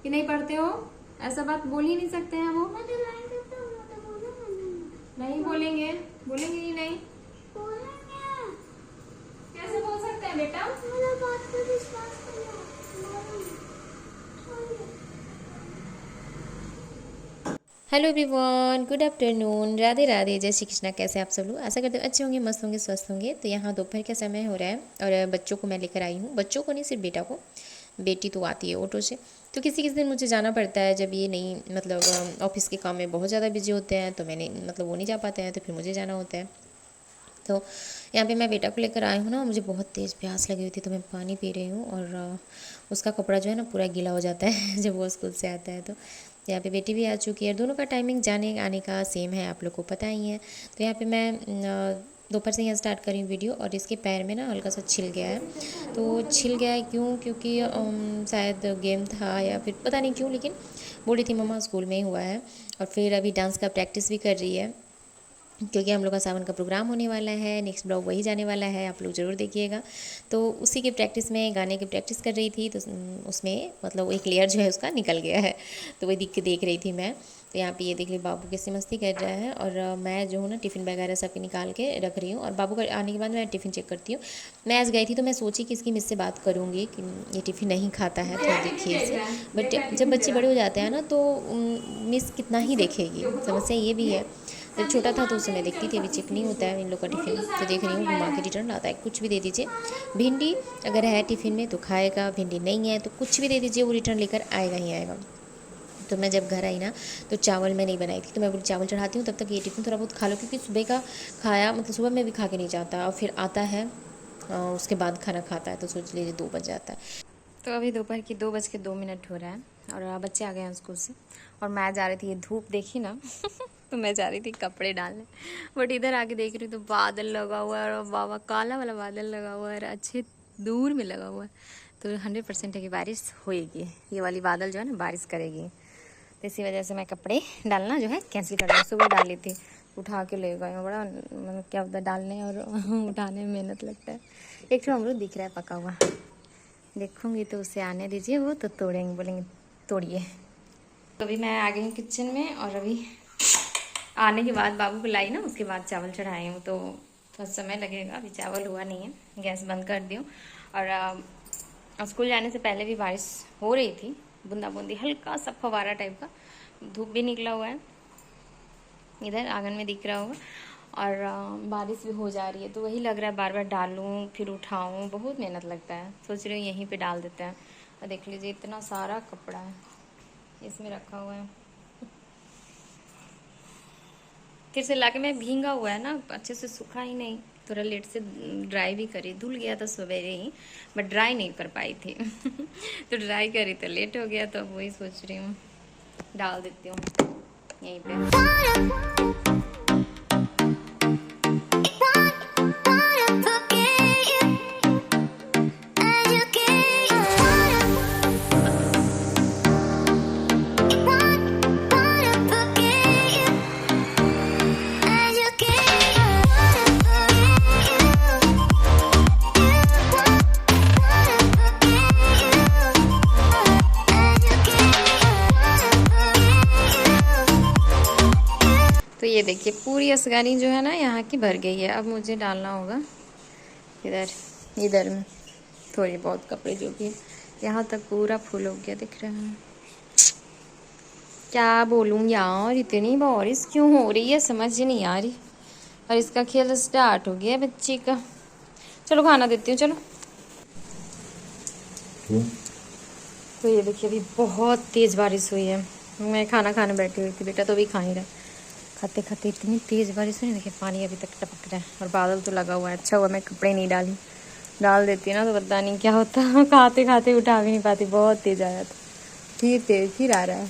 कि नहीं पढ़ते हो? ऐसा बात बोल ही नहीं सकते हैं वो। नहीं बोलेंगे, बोलेंगे ही नहीं। कैसे बोल सकते हैं बेटा? Hello everyone, good afternoon, Radhe Radhe, जय श्री कृष्णा। कैसे आप सब लोग? आशा करते हो अच्छे होंगे, मस्त होंगे, स्वस्थ होंगे। तो यहाँ दोपहर का समय हो रहा है और बच्चों को मैं लेकर आई हूँ। बच्चों को नहीं, सिर्फ बेटा को। बेटी तो आती है ऑटो से। तो किसी किसी दिन मुझे जाना पड़ता है, जब ये नहीं मतलब ऑफिस के काम में बहुत ज़्यादा बिजी होते हैं तो मैंने मतलब वो नहीं जा पाते हैं, तो फिर मुझे जाना होता है। तो यहाँ पे मैं बेटा को लेकर आई हूँ ना, मुझे बहुत तेज़ प्यास लगी हुई थी, तो मैं पानी पी रही हूँ। और उसका कपड़ा जो है ना पूरा गीला हो जाता है जब वो स्कूल से आता है। तो यहाँ पे बेटी भी आ चुकी है। दोनों का टाइमिंग जाने आने का सेम है, आप लोग को पता ही है। तो यहाँ पे मैं दोपहर से यहाँ स्टार्ट करी वीडियो, और इसके पैर में ना हल्का सा छिल गया है। तो छिल गया है क्यों? क्योंकि शायद गेम था या फिर पता नहीं क्यों, लेकिन बोल रही थी मम्मा स्कूल में ही हुआ है। और फिर अभी डांस का प्रैक्टिस भी कर रही है, क्योंकि हम लोग का सावन का प्रोग्राम होने वाला है। नेक्स्ट ब्लॉग वही जाने वाला है, आप लोग ज़रूर देखिएगा। तो उसी के प्रैक्टिस में गाने की प्रैक्टिस कर रही थी, तो उसमें मतलब एक लेयर जो है उसका निकल गया है। तो वही देख रही थी मैं। तो यहाँ पे ये देख ली बाबू कैसे मस्ती कर रहा है, और मैं जो हूँ ना टिफ़िन वगैरह सब निकाल के रख रही हूँ। और बाबू का आने के बाद मैं टिफ़िन चेक करती हूँ। मैं आज गई थी तो मैं सोची कि इसकी मिस से बात करूँगी कि ये टिफ़िन नहीं खाता है, थोड़ा देखिए इसे। बट जब बच्चे बड़े हो जाते हैं ना, तो मिस कितना ही देखेगी, समस्या ये भी है। जब छोटा था तो उस समय देखती थी, अभी चेक नहीं होता है इन लोग का टिफ़िन। तो देख रही हूँ घुमा के रिटर्न आता है, कुछ भी दे दीजिए। भिंडी अगर है टिफ़िन में तो खाएगा, भिंडी नहीं है तो कुछ भी दे दीजिए, वो रिटर्न लेकर आएगा ही आएगा। तो मैं जब घर आई ना, तो चावल मैं नहीं बनाई थी, तो मैं बोली चावल चढ़ाती हूँ, तब तक ये टिफ़िन थोड़ा बहुत खा लो, क्योंकि सुबह का खाया मतलब सुबह में भी खा के नहीं जाता, और फिर आता है उसके बाद खाना खाता है, तो सोच लीजिए 2 बज जाता है। तो अभी दोपहर की 2:02 हो रहा है, और बच्चे आ गए हैं स्कूल से। और मैं जा रही थी, ये धूप देखी ना तो मैं जा रही थी कपड़े डालने, बट इधर आके देख रही हूँ तो बादल लगा हुआ है, और बाबा काला वाला बादल लगा हुआ है, और अच्छे दूर में लगा हुआ है। तो 100% है कि बारिश होएगी, ये वाली बादल जो है ना बारिश करेगी। तो इसी वजह से मैं कपड़े डालना जो है कैंसिल कर रही। सुबह डाली थी, उठा के ले गई हूँ। बड़ा मतलब क्या होता है डालने और उठाने में मेहनत लगता है। एक तो अमरूद दिख रहा है पका हुआ, देखूंगी तो उसे आने दीजिए, वो तो तोड़ेंगे, बोलेंगे तोड़िए। तो अभी मैं आ गई हूँ किचन में, और अभी आने के बाद बाबू को लाई ना, उसके बाद चावल चढ़ाई हूँ, तो थोड़ा समय लगेगा, अभी चावल हुआ नहीं है। गैस बंद कर दी हूँ। और स्कूल जाने से पहले भी बारिश हो रही थी, बूंदा बूंदी, हल्का सा फवारा टाइप का। धूप भी निकला हुआ है, इधर आंगन में दिख रहा होगा। और बारिश भी हो जा रही है, तो वही लग रहा है बार बार डालूं फिर उठाऊं, बहुत मेहनत लगता है। सोच रही हूँ यहीं पे डाल देते हैं। और देख लीजिए इतना सारा कपड़ा है इसमें रखा हुआ है, फिर से लाके मैं भींगा हुआ है ना, अच्छे से सूखा ही नहीं, थोड़ा लेट से ड्राई भी करी। धुल गया था सवेरे ही, बट ड्राई नहीं कर पाई थी तो ड्राई करी तो लेट हो गया, तो अब वही सोच रही हूँ डाल देती हूँ यहीं पे। तो ये देखिए पूरी असगानी जो है ना यहाँ की भर गई है। अब मुझे डालना होगा इधर में थोड़ी बहुत कपड़े, जो कि यहाँ तक पूरा फुल हो गया, दिख रहा है। क्या बोलूँ यार, इतनी बारिश क्यों हो रही है समझ ही नहीं आ रही। और इसका खेल स्टार्ट हो गया बच्ची का। चलो खाना देती हूँ, चलो। तो ये देखिए अभी बहुत तेज़ बारिश हुई है। मैं खाना खाने बैठी हुई थी, बेटा तो भी खा ही रहा। खाते खाते इतनी तेज़ बारिश हुई, देखिए पानी अभी तक टपक रहा है, और बादल तो लगा हुआ है। अच्छा हुआ मैं कपड़े नहीं डाली, डाल देती ना तो पता नहीं क्या होता खाते खाते उठा भी नहीं पाती, बहुत तेज़ आया था। फिर आ रहा है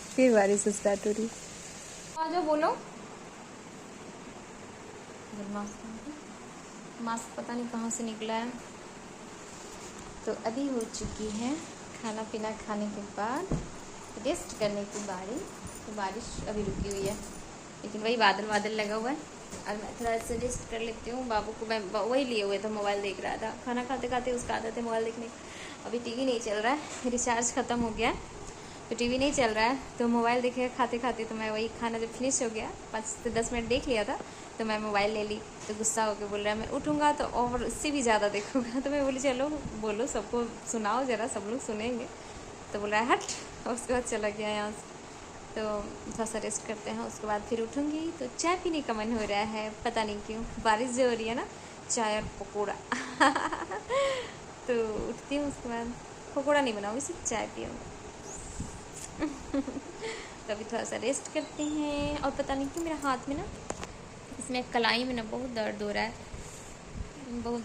फिर बारिश स्टार्ट हो रही है। आ जाओ, बोलो। मास्क पता नहीं कहाँ से निकला है। तो अभी हो चुकी है खाना पीना खाने के बाद रेस्ट करने की बारी। तो बारिश अभी रुकी हुई है, लेकिन वही बादल बादल लगा हुआ है। और मैं थोड़ा सा रेस्ट कर लेती हूँ। बाबू को मैं वही लिए हुए था, मोबाइल देख रहा था। खाना खाते खाते उसका आदत है मोबाइल देखने, अभी टीवी नहीं चल रहा है, रिचार्ज ख़त्म हो गया है तो टीवी नहीं चल रहा है। तो मोबाइल देखे खाते खाते, तो मैं वही खाना जब फिनिश हो गया 5 से 10 मिनट देख लिया था, तो मैं मोबाइल ले ली। तो गुस्सा होकर बोल रहा है मैं उठूँगा तो और उससे भी ज़्यादा देखूँगा। तो मैं बोली चलो बोलो, सबको सुनाओ ज़रा, सब लोग सुनेंगे। तो बोल रहा है हट, और उसके बाद चला गया यहाँ से। तो थोड़ा सा रेस्ट करते हैं, उसके बाद फिर उठूँगी। तो चाय पीने का मन हो रहा है, पता नहीं क्यों, बारिश जो हो रही है ना, चाय और पकौड़ा। तो उठती हूँ, उसके बाद पकौड़ा नहीं बनाऊँगी, सिर्फ चाय पीऊँगी। तो अभी थोड़ा सा रेस्ट करते हैं। और पता नहीं क्यों मेरा हाथ में ना, इसमें कलाई में ना बहुत दर्द हो रहा है, बहुत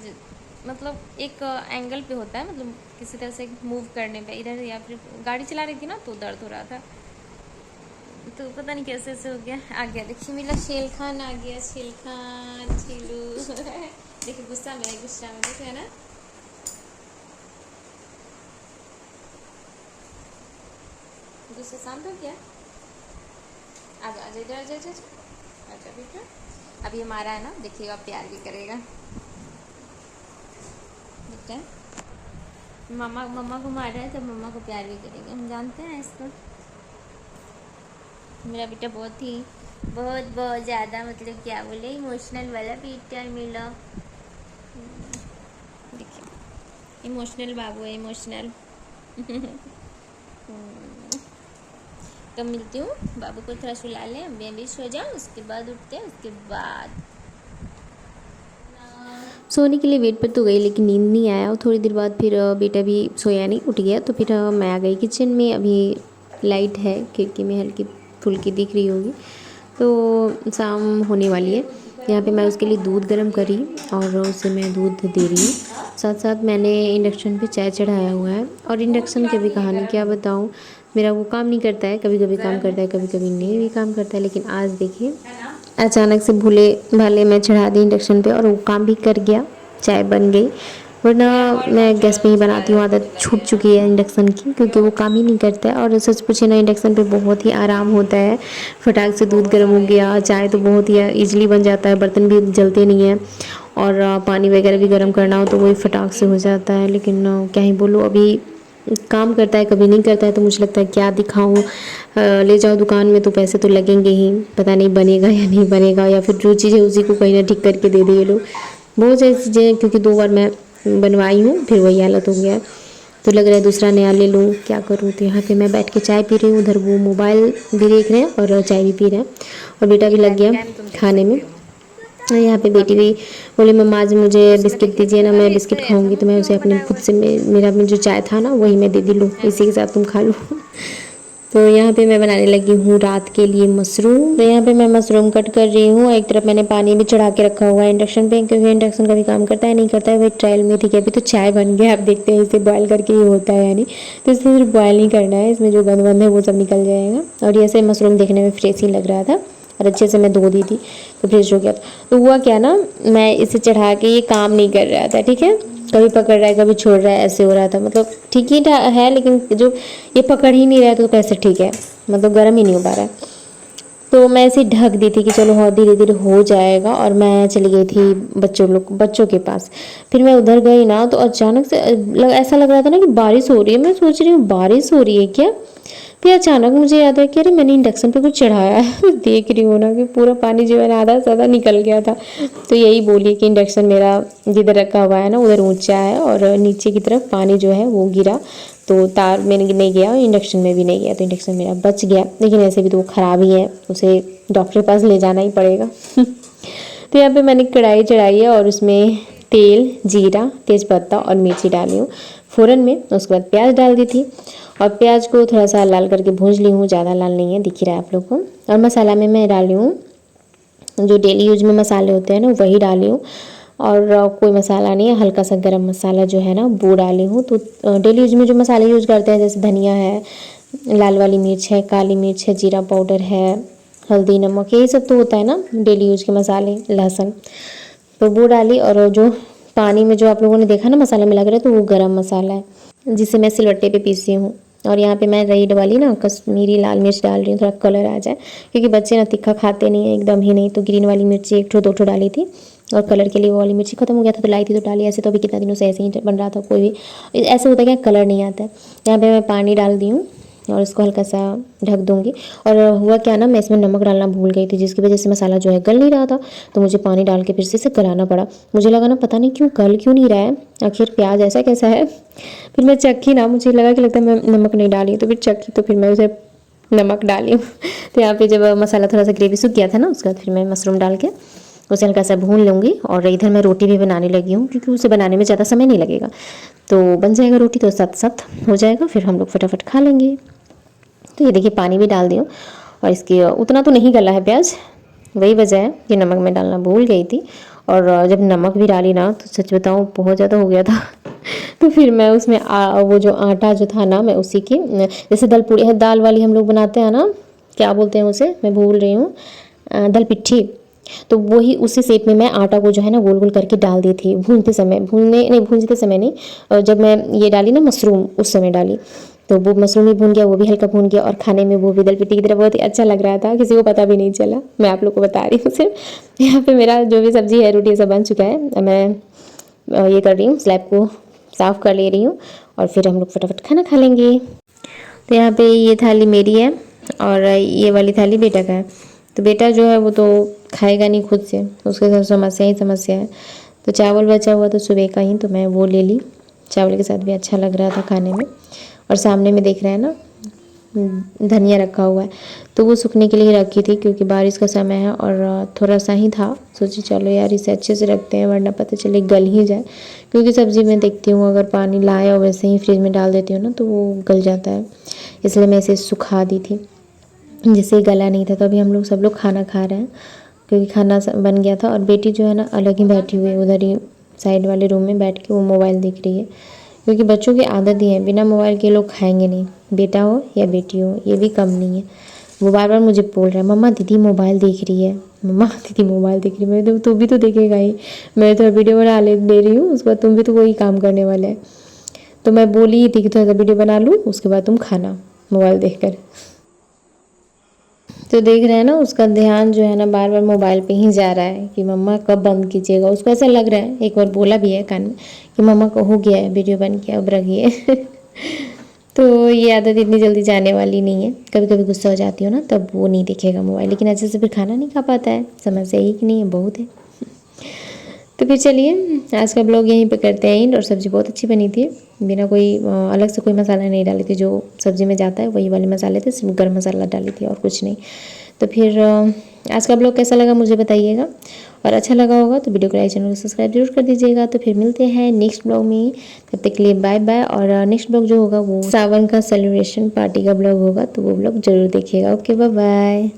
मतलब एक एंगल पे होता है, मतलब किसी तरह से मूव करने पे, इधर या फिर गाड़ी चला रही थी ना तो दर्द हो रहा था। तो पता नहीं कैसे ऐसे हो गया। आ गया देखिए, मेरा शेल खान आ गया, शेल खान छीलू। देखिए गुस्सा में देखो है ना। गुस्सा शांत हो गया। आजा आजा इधर, आजा आजा आजा बेटा। अभी हमारा है ना, देखिएगा प्यार भी करेगा बेटा। मम्मा को मार रहा है तो मम्मा को प्यार भी करेगा, हम जानते हैं इसको। मेरा बेटा बहुत ज़्यादा, मतलब क्या बोले, इमोशनल वाला बेटा मिला। देखिए इमोशनल बाबू है, इमोशनल। तो मिलती हूँ, बाबू को थोड़ा सुला लें, अभी सो जाऊँ, उसके बाद उठते हैं। उसके बाद सोने के लिए बेड पर तो गई लेकिन नींद नहीं आया, और थोड़ी देर बाद फिर बेटा भी सोया नहीं, उठ गया। तो फिर मैं आ गई किचन में। अभी लाइट है, खिड़की में हल्की फुल्की दिख रही होगी, तो शाम होने वाली है। यहाँ पे मैं उसके लिए दूध गर्म करी और उसे मैं दूध दे रही हूँ। साथ साथ मैंने इंडक्शन पे चाय चढ़ाया हुआ है। और इंडक्शन की भी कहानी क्या बताऊँ, मेरा वो काम नहीं करता है, कभी कभी काम करता है, कभी कभी नहीं भी काम करता है। लेकिन आज देखिए अचानक से भूले भाले मैं चढ़ा दी इंडक्शन पे और वो काम भी कर गया, चाय बन गई। वरना मैं गैस पे ही बनाती हूँ, आदत छूट चुकी है इंडक्शन की, क्योंकि वो काम ही नहीं करता है। और सच पूछे ना, इंडक्शन पे बहुत ही आराम होता है। फटाक से दूध गर्म हो गया, चाय तो बहुत ही ईजिली बन जाता है, बर्तन भी जलते नहीं हैं। और पानी वगैरह भी गर्म करना हो तो वही फटाक से हो जाता है। लेकिन क्या ही बोलूँ, अभी काम करता है कभी नहीं करता है, तो मुझे लगता है क्या दिखाऊँ। ले जाओ दुकान में तो पैसे तो लगेंगे ही, पता नहीं बनेगा या नहीं बनेगा, या फिर जो चीज़ है उसी को कहीं ना ठीक करके दे दे ये लोग। बहुत सारी चीज़ें हैं, क्योंकि 2 बार मैं बनवाई हूँ, फिर वही हालत हो गया है। तो लग रहा है दूसरा नया ले लूँ, क्या करूँ। तो यहाँ पे मैं बैठ के चाय पी रही हूँ, उधर वो मोबाइल भी देख रहे हैं और चाय भी पी रहे हैं, और बेटा भी लग गया खाने में। यहाँ पे बेटी भी बोली मम्मा आज मुझे बिस्किट दीजिए ना, मैं बिस्किट खाऊंगी। तो मैं उसे अपने खुद से मेरा में जो चाय था ना वही मैं दे दी, लो इसी के साथ तुम खा लो। तो यहाँ पे मैं बनाने लगी हूँ रात के लिए मशरूम। तो यहाँ पे मैं मशरूम कट कर रही हूँ। एक तरफ मैंने पानी भी चढ़ा के रखा हुआ है इंडक्शन पे, क्योंकि इंडक्शन कभी काम करता है नहीं करता है, वही ट्रायल में थी कि अभी तो चाय बन गया, अब देखते हैं इसे बॉयल करके ये होता है या नहीं। तो इसे सिर्फ बॉयल नहीं करना है, इसमें जो गंद वंद है वो सब निकल जाएगा। और ये ऐसे मशरूम देखने में फ्रेश ही लग रहा था, और अच्छे से मैं धो दी थी तो फ्रेश हो गया था। तो हुआ क्या ना, मैं इसे चढ़ा के ये काम नहीं कर रहा था, ठीक है, कभी पकड़ रहा है कभी छोड़ रहा है, ऐसे हो रहा था। मतलब ठीक ही है, लेकिन जो ये पकड़ ही नहीं रहा है तो कैसे ठीक है, मतलब गर्म ही नहीं हो पा रहा है। तो मैं ऐसे ढक दी थी कि चलो हाँ धीरे धीरे हो जाएगा। और मैं चली गई थी बच्चों के पास। फिर मैं उधर गई ना, तो अचानक से ऐसा लग रहा था ना कि बारिश हो रही है। मैं सोच रही हूँ बारिश हो रही है क्या। फिर अचानक मुझे याद है कि अरे मैंने इंडक्शन पे कुछ चढ़ाया है। देख रही हूँ ना कि पूरा पानी जो है ना आधा से आधा निकल गया था। तो यही बोली कि इंडक्शन मेरा जिधर रखा हुआ है ना उधर ऊंचा है, और नीचे की तरफ पानी जो है वो गिरा, तो तार में नहीं गया, इंडक्शन में भी नहीं गया, तो इंडक्शन मेरा बच गया। लेकिन ऐसे भी तो वो ख़राब ही है, उसे डॉक्टर के पास ले जाना ही पड़ेगा। तो यहाँ पे मैंने कढ़ाई चढ़ाई है और उसमें तेल, जीरा, तेज़पत्ता और मिर्ची डाली हूँ फ़ौरन में। उसके बाद प्याज डाल दी थी, और प्याज को थोड़ा सा लाल करके भूंज ली हूँ, ज़्यादा लाल नहीं है, दिख ही रहा है आप लोग को। और मसाला में मैं डाली हूँ जो डेली यूज में मसाले होते हैं ना वही डाली हूँ, और कोई मसाला नहीं है, हल्का सा गरम मसाला जो है ना वो डाली हूँ। तो डेली यूज में जो मसाले यूज़ करते हैं जैसे धनिया है, लाल वाली मिर्च है, काली मिर्च है, जीरा पाउडर है, हल्दी, नमक, यही सब तो होता है ना डेली यूज के मसाले, लहसुन, तो वो डाली। और जो पानी में जो आप लोगों ने देखा ना मसाला मिला कर, तो वो गरम मसाला है जिसे मैं सिलवट्टे पे पीसी हूँ। और यहाँ पे मैं रेड वाली ना कश्मीरी लाल मिर्च डाल रही हूँ, थोड़ा कलर आ जाए, क्योंकि बच्चे ना तीखा खाते नहीं है एकदम ही नहीं, तो ग्रीन वाली मिर्ची 1 ठो 2 ठो डाली थी। और कलर के लिए वो वाली मिर्ची खत्म हो गया था तो लाई थी तो डाली। ऐसे तो अभी कितना दिनों से ऐसे ही बन रहा था, कोई भी ऐसे होता है क्या कलर नहीं आता है। यहाँ पे मैं पानी डाल दी हूँ और इसको हल्का सा ढक दूँगी। और हुआ क्या ना, मैं इसमें नमक डालना भूल गई थी, जिसकी वजह से मसाला जो है गल नहीं रहा था, तो मुझे पानी डाल के फिर से इसे गलाना पड़ा। मुझे लगा ना पता नहीं क्यों गल क्यों नहीं रहा है, आखिर प्याज ऐसा कैसा है। फिर मैं चखी ना, मुझे लगा कि लगता है मैं नमक नहीं डाली, तो फिर चखी तो फिर मैं उसे नमक डाली हूँ। तो यहाँ पे जब मसाला थोड़ा सा ग्रेवी सूख गया था ना, उसके बाद फिर मैं मशरूम डाल के उसे हल्का सा भून लूँगी। और इधर मैं रोटी भी बनाने लगी हूँ, क्योंकि उसे बनाने में ज़्यादा समय नहीं लगेगा, तो बन जाएगा रोटी तो साथ साथ हो जाएगा, फिर हम लोग फटाफट खा लेंगे। तो ये देखिए पानी भी डाल दी हूँ, और इसकी उतना तो नहीं गला है प्याज, वही वजह है कि नमक में डालना भूल गई थी। और जब नमक भी डाली ना तो सच बताऊँ बहुत ज़्यादा हो गया था। तो फिर मैं उसमें वो जो आटा जो था ना, मैं उसी की जैसे दल पूड़ी है, दाल वाली हम लोग बनाते हैं ना, क्या बोलते हैं उसे, मैं भूल रही हूँ, दल पिट्ठी, तो वही उसी शेप में मैं आटा को जो है ना गोल गोल करके डाल दी थी भूनते समय, भूनते समय नहीं, और जब मैं ये डाली ना मशरूम उस समय डाली, तो वो मशरूम भी भून गया, वो भी हल्का भून गया, और खाने में वो भी दल पिट्ठी की तरह बहुत ही अच्छा लग रहा था, किसी को पता भी नहीं चला। मैं आप लोग को बता रही हूँ सिर्फ। यहाँ पे मेरा जो भी सब्जी है रोटी सब बन चुका है, मैं ये कर रही हूँ, स्लैब को साफ़ कर ले रही हूँ, और फिर हम लोग फटाफट खाना खा लेंगे। तो यहाँ पे ये थाली मेरी है और ये वाली थाली बेटा का है। तो बेटा जो है वो तो खाएगा नहीं खुद से, उसके साथ समस्या ही समस्या है। तो चावल बचा हुआ तो सुबह का ही, तो मैं वो ले ली, चावल के साथ भी अच्छा लग रहा था खाने में। और सामने में देख रहे हैं ना धनिया रखा हुआ है, तो वो सूखने के लिए रखी थी, क्योंकि बारिश का समय है और थोड़ा सा ही था, सोची चलो यार इसे अच्छे से रखते हैं, वरना पता चले गल ही जाए। क्योंकि सब्ज़ी में देखती हूँ अगर पानी लाया और वैसे ही फ्रिज में डाल देती हूँ ना तो वो गल जाता है, इसलिए मैं इसे सुखा दी थी, जिससे गला नहीं था। तो अभी हम लोग सब लोग खाना खा रहे हैं, क्योंकि खाना बन गया था। और बेटी जो है ना अलग ही बैठी हुई है, उधर ही साइड वाले रूम में बैठ के वो मोबाइल देख रही है, क्योंकि बच्चों की आदत ही है, बिना मोबाइल के लोग खाएंगे नहीं, बेटा हो या बेटी हो, ये भी कम नहीं है। वो बार बार मुझे बोल रहा है मम्मा दीदी मोबाइल देख रही है, मम्मा दीदी मोबाइल देख रही है। मैं तो तू भी तो देखेगा ही, मैं तो वीडियो बना ले रही हूँ, उसके बाद तुम भी तो वही काम करने वाले हैं। तो मैं बोली ही थी कि थोड़ा सा वीडियो बना लूँ, उसके बाद तुम खाना मोबाइल देख कर। तो देख रहे हैं ना उसका ध्यान जो है ना बार बार मोबाइल पे ही जा रहा है कि मम्मा कब बंद कीजिएगा। उसको ऐसा लग रहा है, एक बार बोला भी है कान में कि मम्मा को हो गया है वीडियो बंद किया, अब रखिए। तो ये आदत इतनी जल्दी जाने वाली नहीं है, कभी कभी गुस्सा हो जाती हो ना तब वो नहीं देखेगा मोबाइल, लेकिन अच्छे से फिर खाना नहीं खा पाता है, समस्या ही कि नहीं है, बहुत है। तो फिर चलिए आज का ब्लॉग यहीं पे करते हैं एंड। और सब्ज़ी बहुत अच्छी बनी थी, बिना कोई अलग से कोई मसाला नहीं डाली थी, जो सब्ज़ी में जाता है वही वाले मसाले थे, सिर्फ गर्म मसाला डाली थी और कुछ नहीं। तो फिर आज का ब्लॉग कैसा लगा मुझे बताइएगा, और अच्छा लगा होगा तो वीडियो को लाइक, चैनल को सब्सक्राइब जरूर कर दीजिएगा। तो फिर मिलते हैं नेक्स्ट ब्लॉग में, तब तक के लिए बाय बाय। और नेक्स्ट ब्लॉग जो होगा वो सावन का सेलिब्रेशन पार्टी का ब्लॉग होगा, तो वो ब्लॉग जरूर देखिएगा। Okay bye bye.